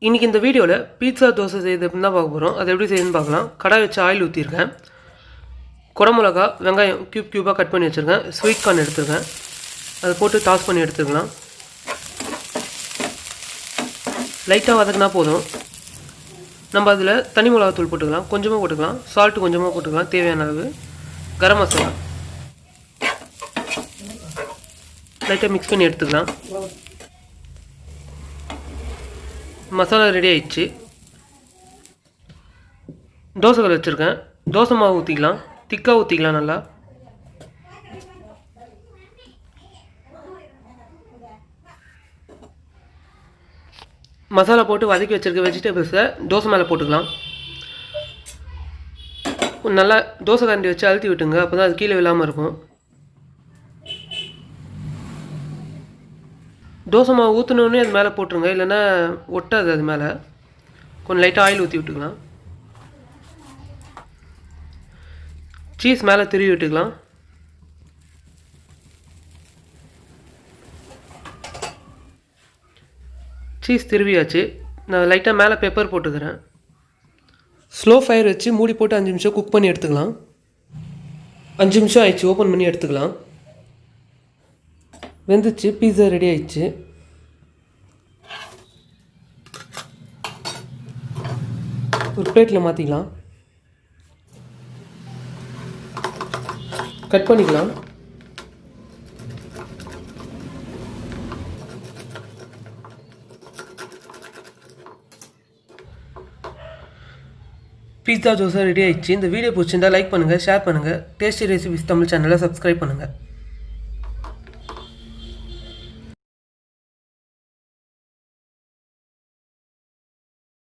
இன்றைக்கி இந்த வீடியோவில் பீட்சா தோசை செய்யுது அப்படின்னு தான் பார்க்க போகிறோம். அது எப்படி செய்யுதுன்னு பார்க்கலாம். கடாய் வச்சு ஆயில் ஊற்றிருக்கேன். குடமிளகா வெங்காயம் க்யூபாக கட் பண்ணி வச்சுருக்கேன். ஸ்வீட் கார்ன் எடுத்துருக்கேன். அதை போட்டு டாஸ் பண்ணி எடுத்துக்கலாம். லைட்டாக வதக்கினா போதும். நம்ம அதில் தனி மிளகாத்தூள் போட்டுக்கலாம், கொஞ்சமாக போட்டுக்கலாம். சால்ட்டு கொஞ்சமாக போட்டுக்கலாம், தேவையான அளவு. கரம் மசாலா லைட்டாக மிக்ஸ் பண்ணி எடுத்துக்கலாம். மசாலா ரெடி ஆயிடுச்சு. தோசை கல் வச்சுருக்கேன். தோசை மாவு ஊற்றிக்கலாம், திக்காக ஊற்றிக்கலாம். நல்லா மசாலா போட்டு வதக்கி வச்சுருக்க வெஜிடபிள்ஸை தோசை மேலே போட்டுக்கலாம். நல்லா தோசை கரண்டி வச்சு அழுத்தி விட்டுங்க, அப்போ தான் அது கீழே விழாமல் இருக்கும். தோசை மாவு ஊற்றினோடனே அது மேலே போட்டுருங்க, இல்லைன்னா ஒட்டாது. அது மேலே கொஞ்சம் லைட்டாக ஆயில் ஊற்றி விட்டுக்கலாம். சீஸ் மேலே திருவி விட்டுக்கலாம். சீஸ் திருவியாச்சு. நான் லைட்டாக மேலே பெப்பர் போட்டுக்கிறேன். ஸ்லோ ஃபயர் வச்சு மூடி போட்டு 5 நிமிஷம் குக் பண்ணி எடுத்துக்கலாம். 5 நிமிஷம் ஆயிடுச்சு. ஓப்பன் பண்ணி எடுத்துக்கலாம். வெந்துச்சு. பீஸா ரெடி ஆயிடுச்சு. ஒரு பிளேட்டில் மாற்றிக்கலாம். கட் பண்ணிக்கலாம். பீஸா தோசை ரெடி ஆயிடுச்சு. இந்த வீடியோ பிடிச்சிருந்தால் லைக் பண்ணுங்கள், ஷேர் பண்ணுங்கள். டேஸ்டி ரெசிபிஸ் தமிழ் சேனலை சப்ஸ்கிரைப் பண்ணுங்கள்.